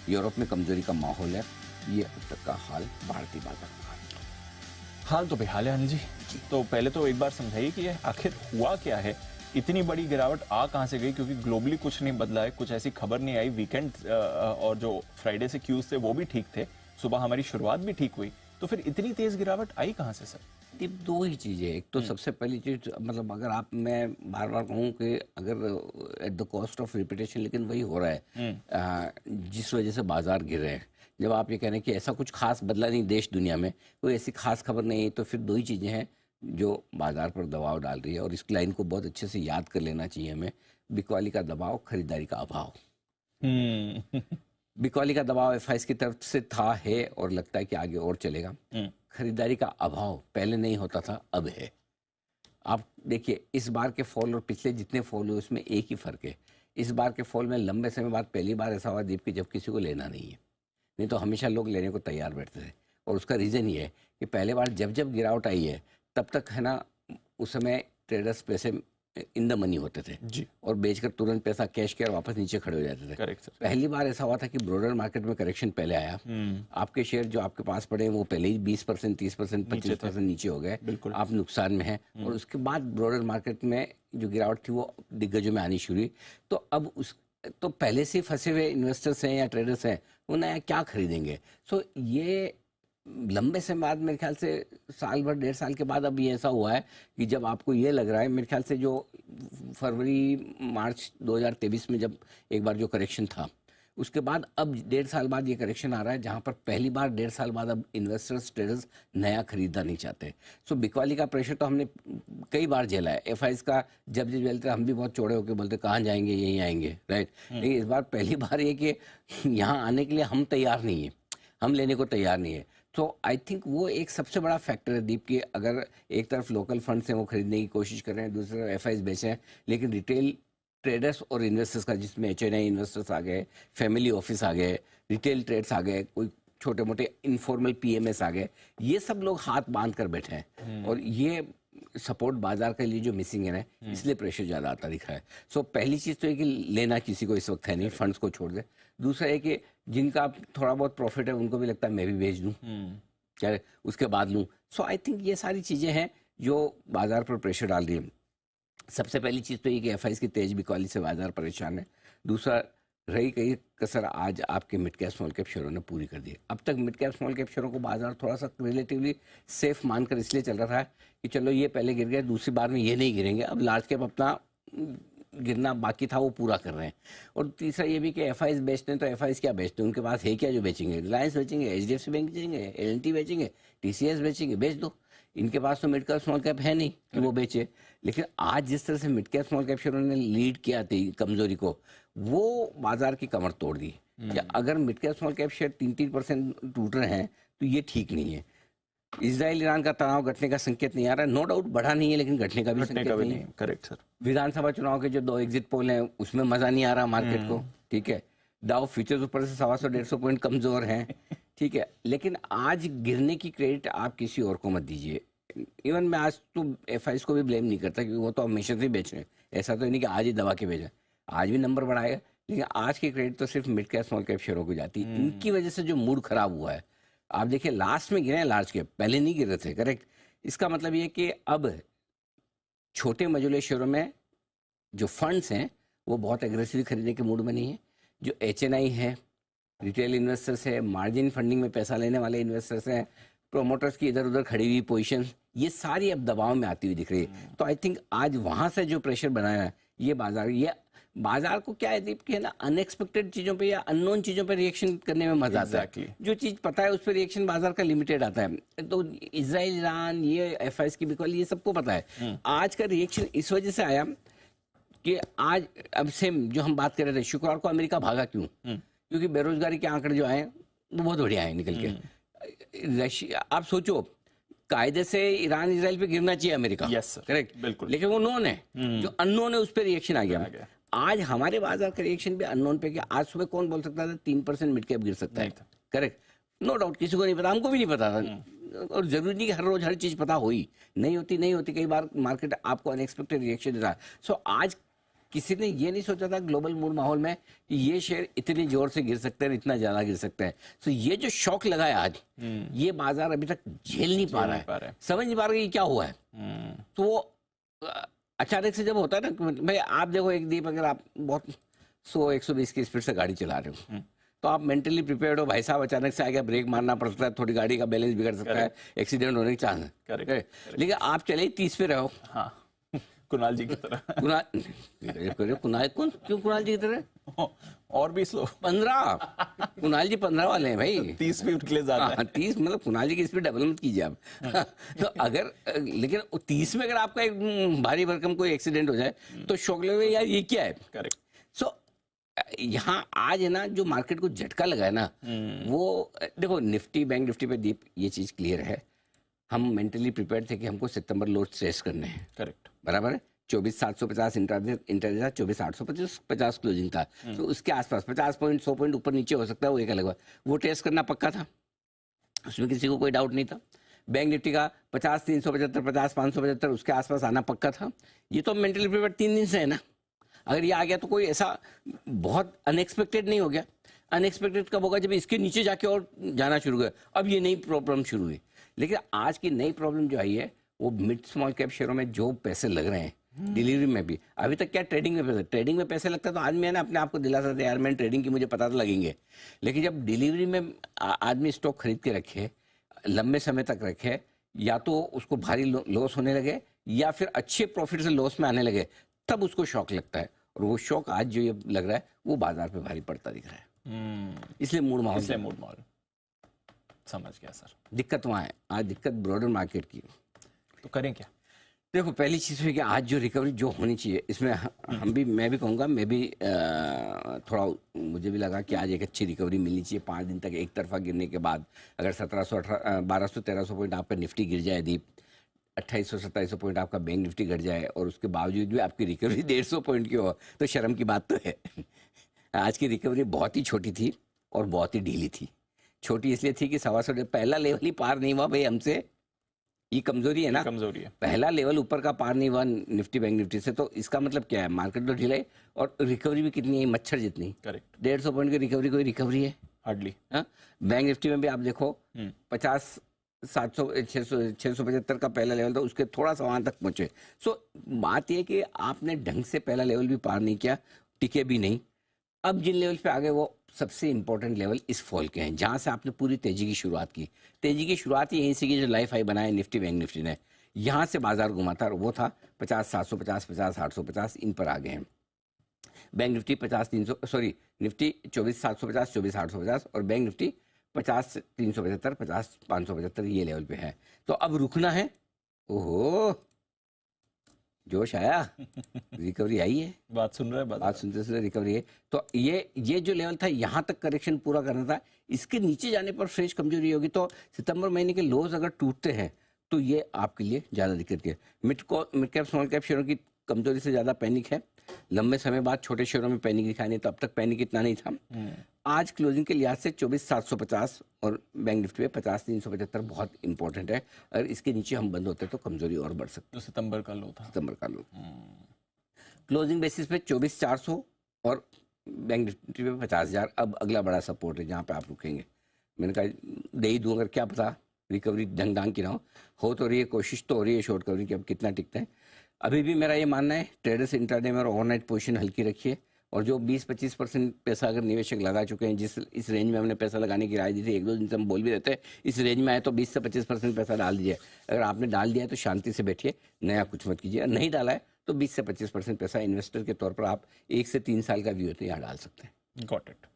Europe में कमजोरी का माहौल है। ये अब तक का हाल भारतीय बाजार का हाल तो बेहाल है अनिल जी। तो पहले तो एक बार समझाइए कि ये आखिर हुआ क्या है, इतनी बड़ी गिरावट आ कहां से गई, क्योंकि ग्लोबली कुछ नहीं बदला है, कुछ ऐसी खबर नहीं आई। वीकेंड और जो फ्राइडे से क्यूज थे वो भी ठीक थे, सुबह हमारी शुरुआत भी ठीक हुई, तो फिर इतनी तेज गिरावट आई कहां से सर? ये दो ही चीज़ें। एक तो सबसे पहली चीज, मतलब अगर मैं बार बार कहूँ कि अगर at the cost of repetition, लेकिन वही हो रहा है जिस वजह से बाजार गिर रहे हैं। जब आप ये कह रहे हैं कि ऐसा कुछ खास बदला नहीं देश दुनिया में, कोई ऐसी खास खबर नहीं है, तो फिर दो ही चीज़ें हैं जो बाजार पर दबाव डाल रही है, और इस लाइन को बहुत अच्छे से याद कर लेना चाहिए हमें। बिकवाली का दबाव, खरीदारी का अभाव। बिकवाली का दबाव एफआईएस की तरफ से था, है, और लगता है कि आगे और चलेगा। खरीदारी का अभाव पहले नहीं होता था, अब है। आप देखिए इस बार के फॉल और पिछले जितने फॉल हुए उसमें एक ही फर्क है। इस बार के फॉल में लंबे समय बाद पहली बार ऐसा हुआ दीप कि जब किसी को लेना नहीं है। नहीं तो हमेशा लोग लेने को तैयार बैठते थे, और उसका रीज़न ये है कि पहले बार जब जब गिरावट आई है तब तक है ना, उस समय ट्रेडर्स पैसे इन द मनी होते थे जी, और बेचकर तुरंत पैसा कैश किया और वापस नीचे खड़े हो जाते थे। Correct sir. पहली बार ऐसा हुआ था कि ब्रॉडर मार्केट में करेक्शन पहले आया, आपके शेयर जो आपके पास पड़े हैं वो पहले ही 20%, 30%, 25% नीचे हो गए, बिल्कुल। आप नुकसान में हैं। और उसके बाद ब्रॉडर मार्केट में जो गिरावट थी वो दिग्गजों में आनी शुरू हुई। तो अब तो पहले से फंसे हुए इन्वेस्टर्स हैं या ट्रेडर्स हैं, वो नया क्या खरीदेंगे? सो ये लंबे समय बाद, मेरे ख्याल से साल भर 1.5 साल के बाद अब ये ऐसा हुआ है कि जब आपको ये लग रहा है, मेरे ख्याल से जो फरवरी मार्च 2023 में जब एक बार जो करेक्शन था, उसके बाद अब 1.5 साल बाद ये करेक्शन आ रहा है, जहाँ पर पहली बार 1.5 साल बाद अब इन्वेस्टर्स, ट्रेडर्स नया खरीदना नहीं चाहते। सो बिकवाली का प्रेशर तो हमने कई बार झेला है। एफआईएस का जब जब झेलते हम भी बहुत चौड़े होकर बोलते कहाँ जाएंगे, यहीं आएंगे, राइट। लेकिन इस बार पहली बार ये कि यहाँ आने के लिए हम तैयार नहीं है, हम लेने को तैयार नहीं है। तो आई थिंक वो एक सबसे बड़ा फैक्टर है दीप कि अगर एक तरफ लोकल फंड्स हैं वो खरीदने की कोशिश कर रहे हैं, दूसरी तरफ एफआईएस बेचे हैं, लेकिन रिटेल ट्रेडर्स और इन्वेस्टर्स का, जिसमें एचएनआई इन्वेस्टर्स आ गए, फैमिली ऑफिस आ गए, रिटेल ट्रेड्स आ गए, कोई छोटे मोटे इनफॉर्मल पीएमएस आ गए, ये सब लोग हाथ बांध कर बैठे हैं। और ये सपोर्ट बाजार के लिए जो मिसिंग है ना, इसलिए प्रेशर ज़्यादा आता दिख रहा है। सो पहली चीज़ तो ये कि लेना किसी को इस वक्त है नहीं, फंड्स को छोड़ दे। दूसरा है कि जिनका थोड़ा बहुत प्रॉफिट है उनको भी लगता है मैं भी बेच दूँ, क्या उसके बाद लूँ। सो आई थिंक ये सारी चीज़ें हैं जो बाजार पर प्रेशर डाल रही है। सबसे पहली चीज़ तो ये कि एफआईएस की तेज बिकवाली से बाजार परेशान है। दूसरा, रही कई कसर आज आपके मिड कैप स्मॉल कैप शेयरों ने पूरी कर दी। अब तक मिड कैप स्मॉल कैप शेयरों को बाजार थोड़ा सा रिलेटिवली सेफ मानकर इसलिए चल रहा था कि चलो ये पहले गिर गए, दूसरी बार में ये नहीं गिरेंगे। अब लार्ज कैप अपना गिरना बाकी था वो पूरा कर रहे हैं। और तीसरा ये भी कि एफआईएस बेचते हैं, तो एफआईएस क्या बेचते हैं, उनके पास है क्या जो बेचेंगे? रिलायंस बेचेंगे, एचडीएफसी बैंक बेचेंगे, एलएनटी बेचेंगे, टीसीएस बेचेंगे, बेच दो। इनके पास तो मिड कैप स्मॉल कैप है नहीं कि वो बेचे। लेकिन आज जिस तरह से मिड कैप स्मॉल कैप शेयरों ने लीड किया थी कमजोरी को, वो बाजार की कमर तोड़ दी। कि अगर mid cap small cap share 3-3% टूट रहे हैं तो ये ठीक नहीं है। इजराइल ईरान का तनाव घटने का संकेत नहीं आ रहा है, नो डाउट बढ़ा नहीं है, लेकिन घटने का भी संकेत नहीं है। Correct sir. विधानसभा चुनाव के जो 2 एग्जिट पोल हैं उसमें मजा नहीं आ रहा मार्केट को, ठीक है। डाउ फ्यूचर्स ऊपर से 125-150 पॉइंट कमजोर हैं, ठीक है। लेकिन आज गिरने की क्रेडिट आप किसी और को मत दीजिए। इवन मैं आज तो एफआईएस को भी ब्लेम नहीं करता, क्योंकि वो तो हमेशा से बेच रहे हैं। ऐसा तो नहीं कि आज ही दबा के भेजा, आज भी नंबर बढ़ाएगा, लेकिन आज की क्रेडिट तो सिर्फ मिड कैप स्मॉल कैप शेयरों को जाती है। इनकी वजह से जो मूड खराब हुआ है, आप देखिए लास्ट में गिरे हैं लार्ज कैप, पहले नहीं गिर रहे थे, करेक्ट। इसका मतलब ये कि अब छोटे मझोले शेयरों में जो फंड्स हैं वो बहुत एग्रेसिव खरीदने के मूड में नहीं है। जो एचएनआई है, रिटेल इन्वेस्टर्स है, मार्जिन फंडिंग में पैसा लेने वाले इन्वेस्टर्स हैं, प्रोमोटर्स की इधर उधर खड़ी हुई पोजीशन, ये सारी अब दबाव में आती हुई दिख रही है। तो आई थिंक आज वहां से जो प्रेशर बनाया है ये बाजार को क्या है दीप कि है ना, अनएक्सपेक्टेड चीजों पे या अननोन चीजों पे रिएक्शन करने में मजा आता है। जो चीज पता है उस पर रिएक्शन बाजार का लिमिटेड आता है। तो इजराइल ईरान, ये एफआईएस की बिकवाली, ये सबको पता है। आज का रिएक्शन इस वजह से आया कि आज अब सेम जो हम बात कर रहे थे, शुक्रवार को अमेरिका भागा क्यों? क्योंकि बेरोजगारी के आंकड़े जो आए वो बहुत बढ़िया आए निकल के। रशिया, आप सोचो, कायदे से ईरान इजराइल पे गिरना चाहिए अमेरिका, करेक्ट, बिल्कुल, लेकिन वो नोन है। जो अननोन है उस पर रिएक्शन आ गया। आज हमारे बाजार का रिएक्शन भी अननोन पे, आज सुबह कौन बोल सकता था 3% मिड कैप गिर सकता है, करेक्ट, नो डाउट, किसी को नहीं पता, हमको भी नहीं पता था। और जरूरी नहीं कि हर रोज हर चीज पता हुई, नहीं होती, कई बार मार्केट आपको अनएक्सपेक्टेड रिएक्शन देता है। सो आज किसी ने ये नहीं सोचा था ग्लोबल मूड माहौल में कि ये शेयर इतनी जोर से गिर सकते हैं, इतना ज्यादा गिर सकते हैं। तो ये जो शॉक लगा है आज, ये बाजार अभी तक झेल नहीं पा रहा है, समझ नहीं पा रहा कि क्या हुआ है। तो वो अचानक से जब होता है ना, भाई आप देखो एक दीप, अगर आप बहुत 100-120 की स्पीड से गाड़ी चला रहे हो तो आप मेंटली प्रिपेयर्ड हो, भाई साहब अचानक से आएगा, ब्रेक मारना पड़ सकता है, थोड़ी गाड़ी का बैलेंस बिगड़ सकता है, एक्सीडेंट होने के चांस है। लेकिन आप चले 30 पे रहो। हाँ, कुणाल जी की तरह। कुणाल जी की तरह और भी स्लो 15, कुणाल जी 15 वाले हैं भाई, 30 भी उनके लिए ज्यादा है। 30 मतलब कुणाल जी की स्पीड डबल मत कीजिए आप। तो अगर लेकिन 30 में अगर आपका एक भारी भरकम कोई एक्सीडेंट हो जाए तो शौक लगे यार ये क्या है। करेक्ट। सो यहाँ आज है ना जो मार्केट को झटका लगा है ना, वो देखो निफ्टी, बैंक निफ्टी पे दीप ये चीज क्लियर है, हम मेंटली प्रिपेयर थे कि हमको सितंबर लो स्ट्रेस करने हैं। करेक्ट, बराबर है। 24,750 इंटरडे था, 24,850 क्लोजिंग था, तो उसके आसपास 50 पॉइंट 100 पॉइंट ऊपर नीचे हो सकता है, वो एक अलग बात, वो टेस्ट करना पक्का था, उसमें किसी को कोई डाउट नहीं था। बैंक निफ्टी का 50,375, 50,575 उसके आसपास आना पक्का था। ये तो मेंटली प्रिपेयर 3 दिन से है ना, अगर ये आ गया तो कोई ऐसा बहुत अनएक्सपेक्टेड नहीं हो गया। अनएक्सपेक्टेड कब होगा, जब इसके नीचे जाके और जाना शुरू हुआ। अब ये नई प्रॉब्लम शुरू हुई, लेकिन आज की नई प्रॉब्लम जो आई है वो मिड स्मॉल कैप शेयरों में जो पैसे लग रहे हैं, डिलीवरी में भी। अभी तक क्या ट्रेडिंग में पैसे लगता है तो आज मैं ना अपने आप को दिलासा था यार मैं ट्रेडिंग की मुझे पता तो लगेंगे, लेकिन जब डिलीवरी में आदमी स्टॉक खरीद के रखे, लंबे समय तक रखे, या तो उसको भारी लॉस होने लगे या फिर अच्छे प्रॉफिट से लॉस में आने लगे, तब उसको शॉक लगता है। और वो शॉक आज जो ये लग रहा है वो बाजार पे भारी पड़ता दिख रहा है। इसलिए मूड माहौल समझ गया सर। दिक्कत वहाँ है, आज दिक्कत ब्रॉडर मार्केट की। तो करें क्या? देखो पहली चीज़ है कि आज जो रिकवरी जो होनी चाहिए इसमें मैं भी कहूँगा, मैं भी थोड़ा मुझे भी लगा कि आज एक अच्छी रिकवरी मिलनी चाहिए। 5 दिन तक एक तरफा गिरने के बाद अगर 1200-1300 पॉइंट आपका निफ्टी गिर जाए दीप, 2800-2700 पॉइंट आपका बैंक निफ्टी घट जाए और उसके बावजूद भी आपकी रिकवरी 150 पॉइंट की हो, तो शर्म की बात तो है। आज की रिकवरी बहुत ही छोटी थी और बहुत ही ढीली थी। छोटी इसलिए थी कि 125 पहला लेवल ही पार नहीं हुआ भाई हमसे, ये कमजोरी है ना, कमजोरी है। पहला लेवल ऊपर का पार नहीं हुआ निफ्टी बैंक निफ्टी से, तो इसका मतलब क्या है, मार्केट तो ढीला है और रिकवरी भी कितनी है, मच्छर जितनी। करेक्ट। 150 पॉइंट की रिकवरी कोई रिकवरी है हार्डली। बैंक निफ्टी में भी आप देखो 675 का पहला लेवल था, उसके थोड़ा सा वहां तक पहुंचे। सो बात यह कि आपने ढंग से पहला लेवल भी पार नहीं किया, टिके भी नहीं। अब जिन लेवल पे आ गए वो सबसे इंपॉर्टेंट लेवल इस फॉल के हैं, जहां से आपने पूरी तेजी की शुरुआत की। तेजी की शुरुआत ही यहीं से की जो लाइफ हाई बनाया निफ्टी बैंक निफ्टी ने, यहां से बाजार घुमा था, वो था 50,750, 50,850, इन पर आ गए हैं। बैंक निफ्टी 24,850, 24,850 और बैंक निफ्टी 50,375, 50,575 ये लेवल पे है। तो अब रुकना है। ओहो जोश आया, रिकवरी आई है। बात सुनते सुनते रिकवरी है। तो ये जो लेवल था यहाँ तक करेक्शन पूरा करना था, इसके नीचे जाने पर फ्रेश कमजोरी होगी। तो सितंबर महीने के लोज अगर टूटते हैं तो ये आपके लिए ज़्यादा दिक्कत की है। मिड कैप स्मॉल कैप शेयरों की कमजोरी से ज़्यादा पैनिक है। लंबे समय बाद छोटे शेयरों में पैनिक दिखाई नहीं, तो अब तक पैनिक इतना नहीं था। आज क्लोजिंग के लिहाज से 24,750 और बैंक निफ्टी में 50,375 बहुत इंपॉर्टेंट है। अगर इसके नीचे हम बंद होते तो कमजोरी और बढ़ सकती। तो सितंबर का लो था, सितंबर का लो। क्लोजिंग बेसिस पे 24,400 और बैंक निफ्टी पे 50,000 अब अगला बड़ा सपोर्ट है जहाँ पे आप रुकेंगे। मैंने कहा दे ही दूँ, अगर क्या पता रिकवरी ढंग ढांग की ना हो तो रही है, कोशिश तो हो रही है शॉर्ट कवरिंग की, अब कितना टिकता है। अभी भी मेरा ये मानना है ट्रेडर्स इंट्राडे में और ओवरनाइट पोजीशन हल्की रखिए, और जो 20-25% पैसा अगर निवेशक लगा चुके हैं, जिस इस रेंज में हमने पैसा लगाने की राय दी थी, 1-2 दिन से हम बोल भी रहते हैं इस रेंज में आए तो 20 से 25% पैसा डाल दीजिए। अगर आपने डाल दिया है तो शांति से बैठिए, नया कुछ मत कीजिए। नहीं डाला है तो 20 से 25% पैसा इन्वेस्टर के तौर पर आप 1 से 3 साल का व्यू होते हैं यहाँ डाल सकते हैं। Got it.